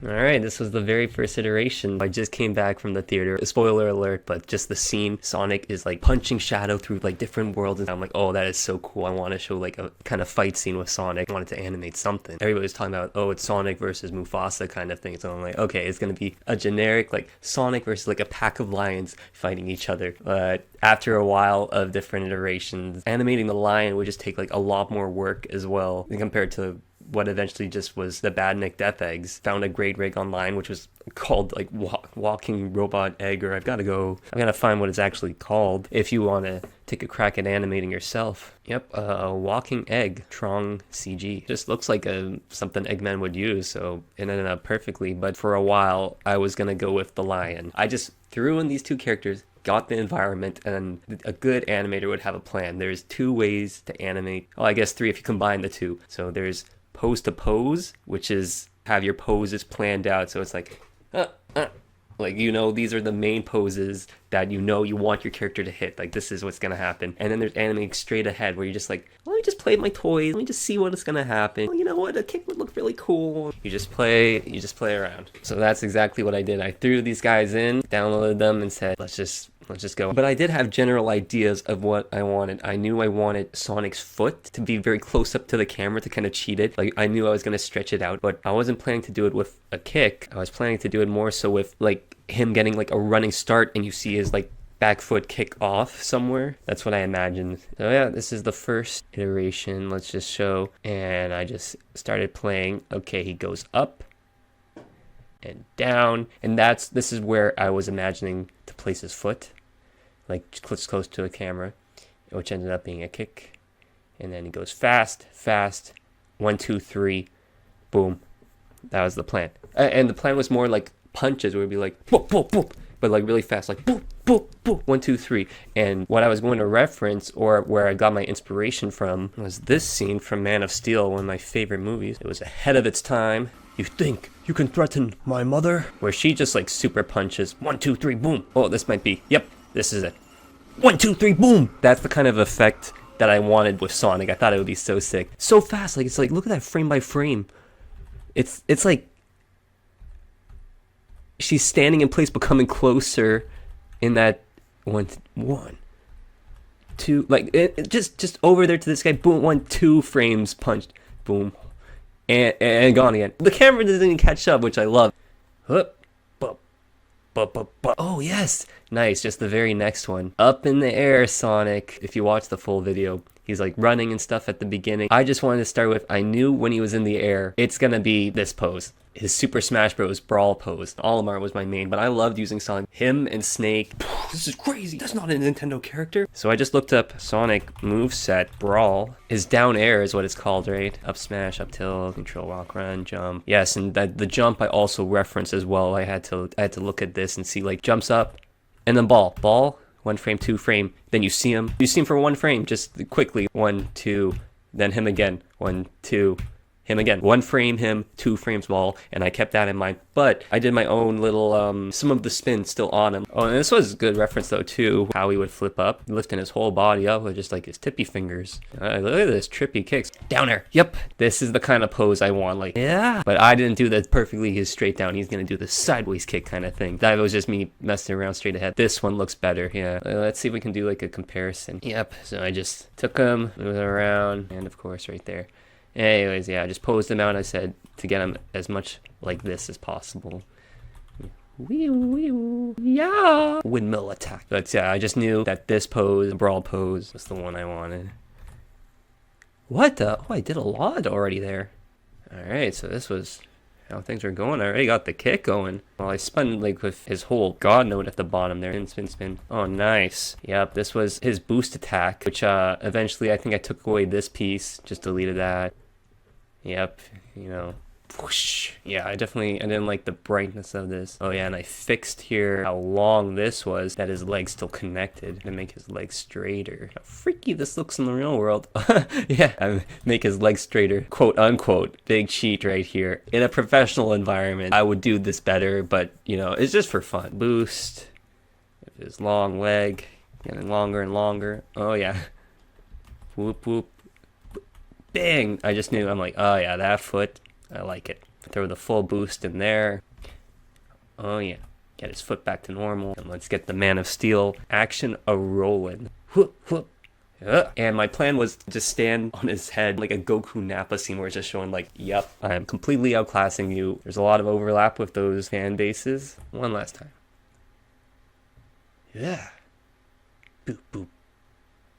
Alright, this was the very first iteration. I just came back from the theater. Spoiler alert, but just the scene, Sonic is like punching Shadow through like different worlds, and I'm like, oh, that is so cool. I want to show like a kind of fight scene with Sonic. I wanted to animate something. Everybody was talking about, oh, it's Sonic versus Mufasa kind of thing. So I'm like, okay, it's gonna be a generic like Sonic versus like a pack of lions fighting each other. But after a while of different iterations, animating the lion would just take like a lot more work as well compared to what eventually just was the Badnik Death Eggs. Found a great rig online which was called like Walking Robot Egg, or I've got to find what it's actually called if you want to take a crack at animating yourself. Yep, Walking Egg, Truong CG. Just looks like something Eggman would use, so it ended up perfectly. But for a while I was gonna go with the lion. I just threw in these two characters, got the environment, and a good animator would have a plan. There's two ways to animate. Oh, I guess three if you combine the two. So there's pose to pose, which is have your poses planned out. So it's like, like, you know, these are the main poses that you know you want your character to hit. Like, this is what's gonna happen. And then there's animating straight ahead, where you're just like, let me just play with my toys. Let me just see what is gonna happen. Well, you know what? A kick would look really cool. You just play around. So that's exactly what I did. I threw these guys in, downloaded them, and said, let's just go. But I did have general ideas of what I wanted. I knew I wanted Sonic's foot to be very close up to the camera to kind of cheat it. Like, I knew I was going to stretch it out, but I wasn't planning to do it with a kick. I was planning to do it more so with like him getting like a running start and you see his like back foot kick off somewhere. That's what I imagined. So yeah, this is the first iteration. Let's just show. And I just started playing. Okay, he goes up and down, and this is where I was imagining to place his foot, like close to the camera, which ended up being a kick. And then he goes fast, 1, 2, 3, boom. That was the plan. And the plan was more like punches, where it'd be like boop, boop, boop, but like really fast, like boop, boop, boop, 1, 2, 3. And what I was going to reference, or where I got my inspiration from, was this scene from Man of Steel, one of my favorite movies. It was ahead of its time. You think you can threaten my mother? Where she just like super punches, 1, 2, 3, boom. Oh, this might be, yep, this is it. 1, 2, 3, boom. That's the kind of effect that I wanted with Sonic. I thought it would be so sick. So fast, like, it's like, look at that frame by frame. It's like she's standing in place but coming closer in that one, 2, like it just over there to this guy, boom, 1, 2 frames punched, boom, and gone again. The camera doesn't even catch up, which I love. Oh yes, nice. Just the very next one, up in the air Sonic. If you watch the full video, he's like running and stuff at the beginning. I just wanted to start with, I knew when he was in the air, it's gonna be this pose. His Super Smash Bros. Brawl pose. Olimar was my main, but I loved using Sonic. Him and Snake. This is crazy. That's not a Nintendo character. So I just looked up Sonic moveset Brawl. His down air is what it's called, right? Up smash, up tilt, control, walk, run, jump. Yes, and the jump I also referenced as well. I had to look at this and see, like, jumps up and then ball. 1 frame, 2 frame. Then you see him. You see him for 1 frame, just quickly. 1, 2, then him again. 1, 2. Him again. 1 frame him, 2 frames ball, and I kept that in mind. But I did my own little, some of the spin still on him. Oh, and this was a good reference though too, how he would flip up, lifting his whole body up with just like his tippy fingers. Look at this trippy kicks. Down air. Yep, this is the kind of pose I want, like, yeah. But I didn't do that perfectly. He's straight down. He's gonna do the sideways kick kind of thing. That was just me messing around straight ahead. This one looks better, yeah. Let's see if we can do like a comparison. Yep, so I just took him, moved it around, and of course right there. Anyways, yeah, I just posed him out. I said to get him as much like this as possible. Yeah. Windmill attack. But yeah, I just knew that this pose, the brawl pose, was the one I wanted. What the? Oh, I did a lot already there. Alright, so this was how things were going. I already got the kick going. Well, I spun like with his whole god note at the bottom there. Spin. Oh, nice. Yep, this was his boost attack, which eventually I think I took away this piece, just deleted that. Yep, you know, whoosh. Yeah, I didn't like the brightness of this. Oh yeah, and I fixed here how long this was, that his legs still connected, to make his legs straighter. How freaky this looks in the real world. Yeah, I make his legs straighter, quote unquote. Big cheat right here. In a professional environment, I would do this better, but you know, it's just for fun. Boost his long leg, getting longer and longer. Oh yeah, whoop whoop. Bang! I just knew. I'm like, oh yeah, that foot, I like it. Throw the full boost in there. Oh yeah. Get his foot back to normal. And let's get the Man of Steel action a-rolling. Whoop, whoop. And my plan was to just stand on his head like a Goku Nappa scene where it's just showing like, yep, I am completely outclassing you. There's a lot of overlap with those fan bases. One last time. Yeah. Boop, boop,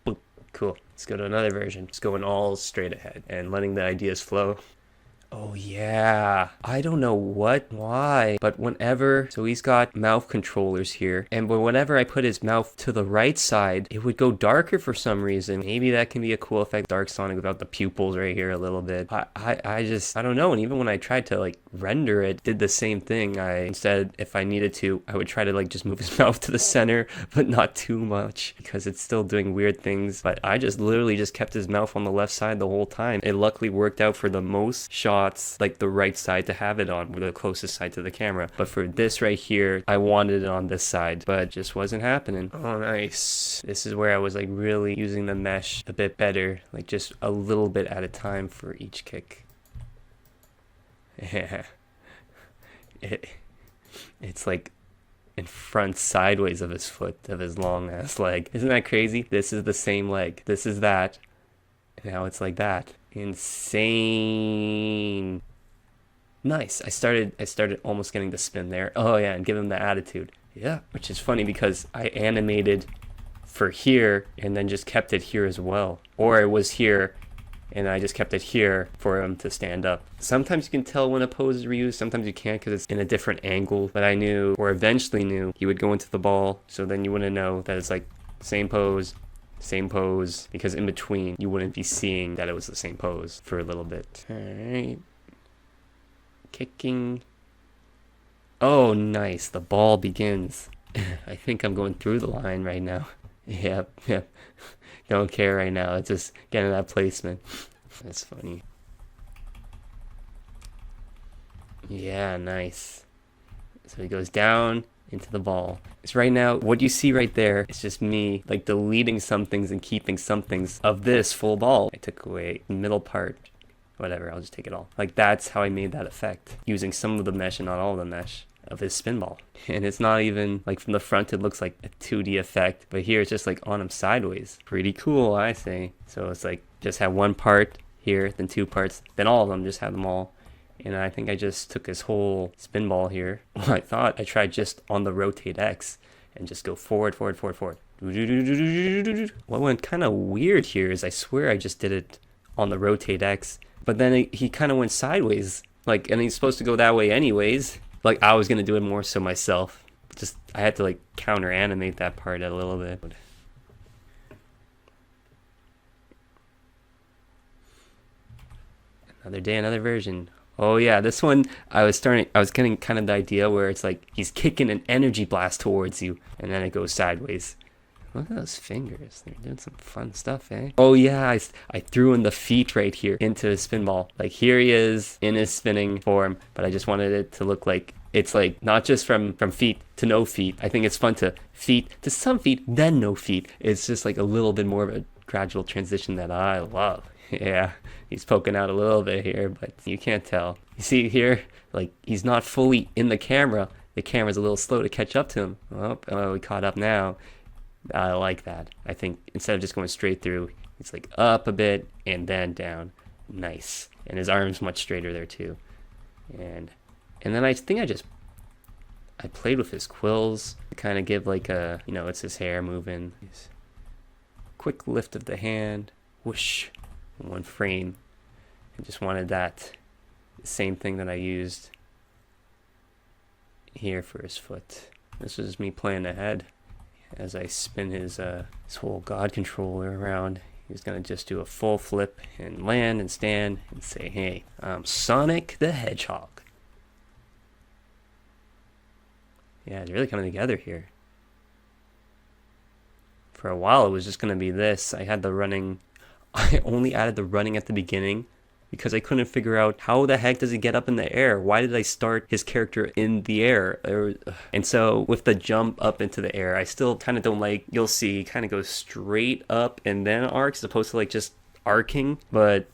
boop. Cool. Let's go to another version. Just going all straight ahead and letting the ideas flow. Oh yeah, I don't know why, but so he's got mouth controllers here, and whenever I put his mouth to the right side, it would go darker for some reason. Maybe that can be a cool effect. Dark Sonic without the pupils right here a little bit. I don't know, and even when I tried to like render it, did the same thing. Instead, if I needed to, I would try to like just move his mouth to the center, but not too much, because it's still doing weird things. But I just literally just kept his mouth on the left side the whole time. It luckily worked out for the most shots, like the right side to have it on, the closest side to the camera. But for this right here, I wanted it on this side, but it just wasn't happening. Oh, nice. This is where I was like really using the mesh a bit better, like just a little bit at a time for each kick. Yeah. It's like in front sideways of his foot, of his long ass leg. Isn't that crazy? This is the same leg. This is that. And now it's like that. Insane. Nice. I started almost getting the spin there. Oh yeah, and give him the attitude. Yeah, which is funny because I animated for here and then just kept it here as well. Or it was here and I just kept it here for him to stand up. Sometimes you can tell when a pose is reused, sometimes you can't because it's in a different angle. But I knew, or eventually knew, he would go into the ball, so then you wouldn't know that it's like same pose, because in between you wouldn't be seeing that it was the same pose for a little bit. All right, kicking. Oh nice, the ball begins. I think I'm going through the line right now. Yep. Don't care right now, it's just getting that placement. That's funny. Yeah, nice. So he goes down into the ball. So right now, what you see right there is just me like deleting some things and keeping some things of this full ball. I took away the middle part. Whatever, I'll just take it all. Like that's how I made that effect, using some of the mesh and not all of the mesh of his spin ball. And it's not even like from the front, it looks like a 2D effect, but here it's just like on him sideways. Pretty cool, I say. So it's like just have one part here, then two parts, then all of them, just have them all. And I think I just took his whole spin ball here. Well, I thought I tried just on the rotate X and just go forward. What went kind of weird here is I swear I just did it on the rotate X, but then he kind of went sideways, like, and he's supposed to go that way anyways. Like I was gonna do it more so myself. Just I had to like counter animate that part a little bit. Another day, another version. Oh yeah, this one I was getting kind of the idea where it's like he's kicking an energy blast towards you and then it goes sideways. Look at those fingers. They're doing some fun stuff, eh? Oh yeah, I threw in the feet right here into his spin ball. Like here he is in his spinning form, but I just wanted it to look like it's like not just from feet to no feet. I think it's fun to feet to some feet, then no feet. It's just like a little bit more of a gradual transition that I love. Yeah, he's poking out a little bit here, but you can't tell. You see here, like he's not fully in the camera. The camera's a little slow to catch up to him. Oh, we caught up now. I like that. I think instead of just going straight through, it's like up a bit and then down. Nice. And his arm's much straighter there too. And then I think I played with his quills to kind of give like a, it's his hair moving. Quick lift of the hand, whoosh, in one frame. I just wanted that same thing that I used here for his foot. This was me playing ahead. As I spin his whole God controller around, he's gonna just do a full flip and land and stand and say, hey, I'm Sonic the Hedgehog. Yeah, it's really coming together here. For a while, it was just gonna be this. I only added the running at the beginning because I couldn't figure out how the heck does he get up in the air? Why did I start his character in the air? And so with the jump up into the air, I still kind of don't like, you'll see, he kind of goes straight up and then arcs as opposed to like just arcing. But,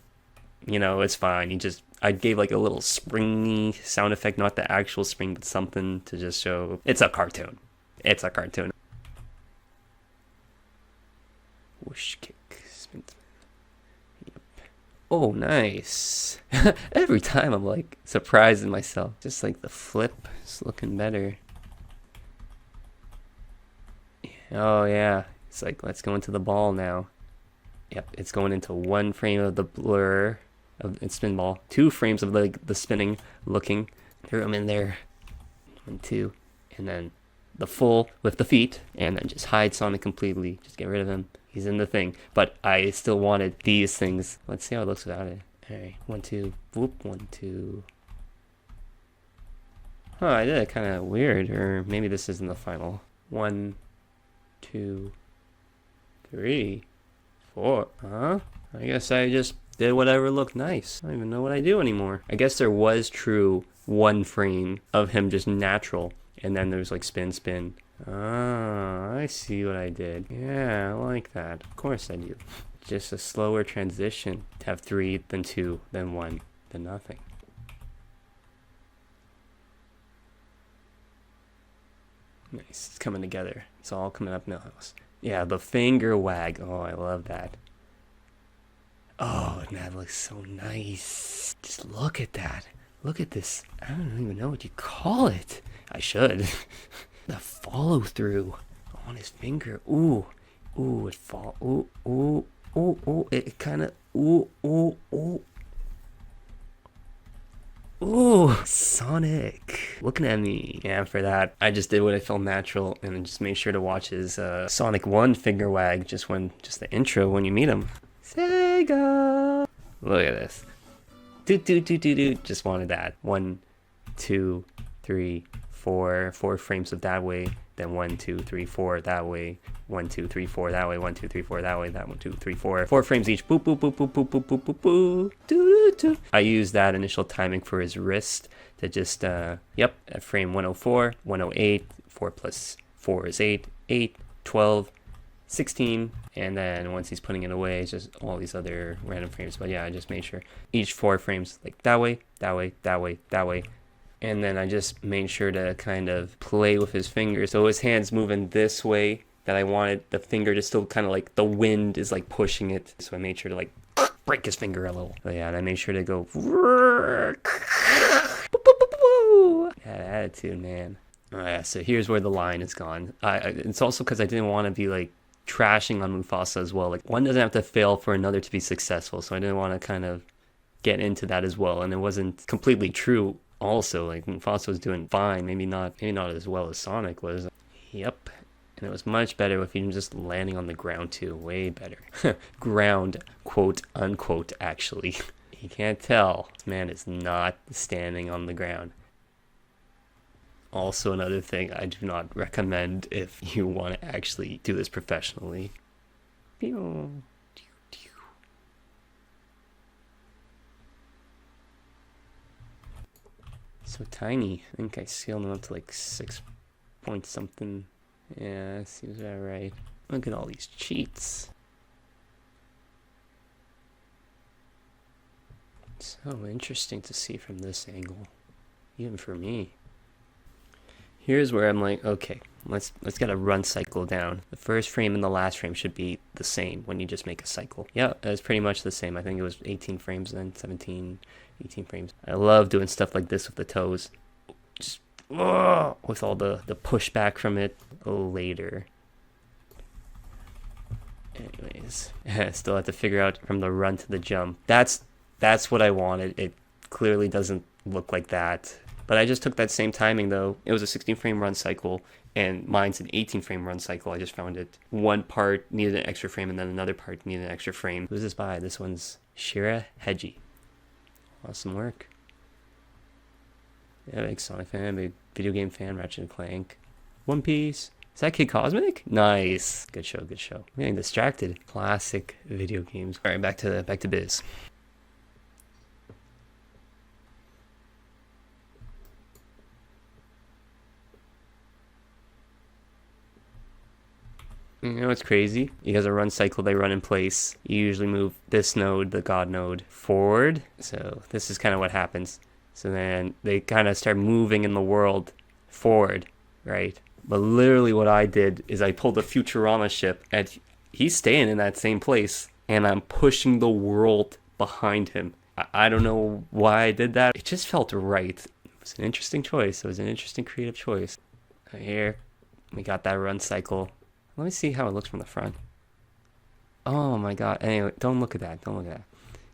it's fine. I gave like a little springy sound effect, not the actual spring, but something to just show it's a cartoon. It's a cartoon. Whoosh kick, spin. Yep. Oh, nice. Every time I'm like surprising myself. Just like the flip is looking better. Oh yeah, it's like let's go into the ball now. Yep, it's going into one frame of the blur of its spin ball, 2 frames of like the spinning looking. Throw him in there. 1, 2, and then the full with the feet, and then just hide Sonic completely. Just get rid of him. He's in the thing, but I still wanted these things. Let's see how it looks without it. All right, 1, 2, whoop, 1, 2. Huh, I did it kind of weird, or maybe this isn't the final. 1, 2, 3, 4. Huh? I guess I just did whatever looked nice. I don't even know what I do anymore. I guess there was true 1 frame of him just natural, and then there's like spin, spin. Ah, I see what I did. Yeah, I like that. Of course I do. Just a slower transition to have 3, then 2, then 1, then nothing. Nice, it's coming together. It's all coming up Millhouse. Yeah, the finger wag. Oh, I love that. Oh, and that looks so nice. Just look at that. Look at this. I don't even know what you call it. I should. The follow through on his finger. Ooh. Ooh, it fall. Ooh, ooh, ooh, ooh. It kind of. Ooh, ooh, ooh. Ooh, Sonic. Looking at me. Yeah, for that, I just did what I felt natural and just made sure to watch his Sonic 1 finger wag just the intro when you meet him. Sega! Look at this. Do. Just wanted that. 1, 2, 3, 4. 4 frames of that way. Then 1, 2, 3, 4 that way. 1, 2, 3, 4 that way. 1, 2, 3, 4 that way. That 1, 2, 3, 4. 4 frames each. Boop, boop, boop, boop, boop, boop, boop, boop, boop. Do. I used that initial timing for his wrist to just, yep, at frame 104, 108. 4 plus 4 is 8. 8, 12, 16, and then once he's putting it away, it's just all these other random frames. But yeah, I just made sure each 4 frames like that way, that way, that way, that way. And then I just made sure to kind of play with his fingers. So his hand's moving this way that I wanted the finger to still kind of like the wind is like pushing it. So I made sure to like break his finger a little. But yeah, and I made sure to go that attitude, man. Oh yeah, so here's where the line is gone. It's also because I didn't want to be like trashing on Mufasa as well. Like one doesn't have to fail for another to be successful, so I didn't want to kind of get into that as well. And it wasn't completely true also. Like Mufasa was doing fine, maybe not as well as Sonic was. Yep. And it was much better with him just landing on the ground too. Way better. Ground, quote unquote, actually. You can't tell. This man is not standing on the ground. Also another thing I do not recommend if you want to actually do this professionally. So tiny. I think I scaled them up to like 6 point something. Yeah, seems about right. Look at all these cheats. So interesting to see from this angle. Even for me. Here's where I'm like, okay, let's get a run cycle down. The first frame and the last frame should be the same when you just make a cycle. Yeah, it's pretty much the same. I think it was 18 frames then, 17, 18 frames. I love doing stuff like this with the toes. Just with all the pushback from it later. Anyways, still have to figure out from the run to the jump. That's what I wanted. It clearly doesn't look like that. But I just took that same timing though. It was a 16 frame run cycle and mine's an 18 frame run cycle. I just found it. One part needed an extra frame and then another part needed an extra frame. Who's this by? This one's Shira Heji. Awesome work. Yeah, big Sonic fan, big video game fan, Ratchet and Clank. One Piece. Is that Kid Cosmic? Nice. Good show, good show. I'm getting distracted. Classic video games. Alright, back to biz. You know what's crazy? You guys a run cycle, they run in place. You usually move this node, the God node, forward. So this is kind of what happens. So then they kind of start moving in the world forward, right? But literally what I did is I pulled a Futurama ship and he's staying in that same place and I'm pushing the world behind him. I don't know why I did that. It just felt right. It was an interesting choice. It was an interesting creative choice. Here, we got that run cycle. Let me see how it looks from the front. Oh my god. Anyway, don't look at that. Don't look at that.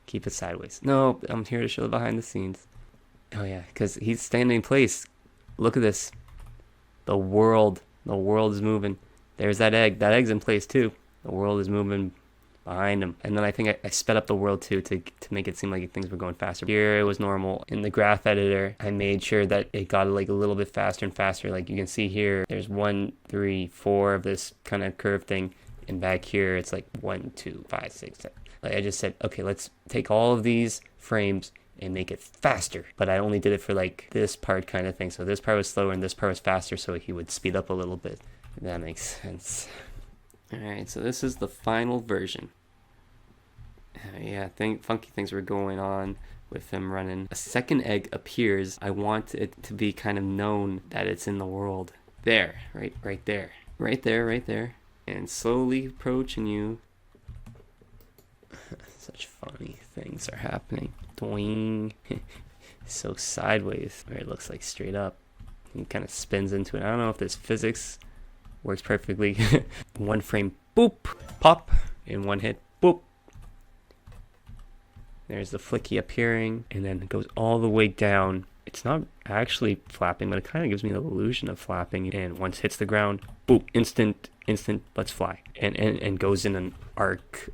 Keep it sideways. No, I'm here to show the behind the scenes. Oh yeah, because he's standing in place. Look at this. The world is moving. There's that egg. That egg's in place too. The world is moving behind him. And then I think I sped up the world too to make it seem like things were going faster. Here it was normal. In the graph editor, I made sure that it got like a little bit faster and faster. Like you can see here, there's 1, 3, 4 of this kind of curve thing. And back here, it's like 1, 2, 5, 6, 7. Like I just said, okay, let's take all of these frames and make it faster. But I only did it for like this part kind of thing. So this part was slower and this part was faster, so he would speed up a little bit. If that makes sense. Alright, so this is the final version. Yeah, funky things were going on with him running. A second egg appears. I want it to be kind of known that it's in the world. There, right there. Right there. And slowly approaching you. Such funny things are happening. Doing. So sideways, where it looks like straight up. He kind of spins into it. I don't know if this physics works perfectly. One frame, boop, pop. In one hit, boop. There's the Flicky appearing, and then it goes all the way down. It's not actually flapping, but it kind of gives me the illusion of flapping. And once it hits the ground, boop, instant, let's fly. And goes in an arc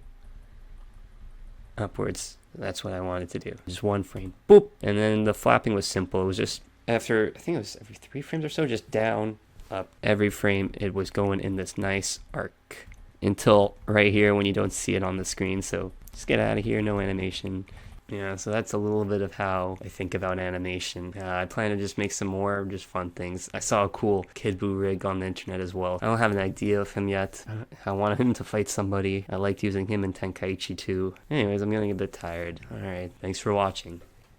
upwards. That's what I wanted to do. Just one frame, boop. And then the flapping was simple. It was just after, I think it was every 3 frames or so, just down, up. Every frame, it was going in this nice arc until right here when you don't see it on the screen. So just get out of here, no animation. Yeah, so that's a little bit of how I think about animation. I plan to just make some more just fun things. I saw a cool Kid Buu rig on the internet as well. I don't have an idea of him yet. I wanted him to fight somebody. I liked using him in Tenkaichi too. Anyways, I'm getting a bit tired. Alright, thanks for watching.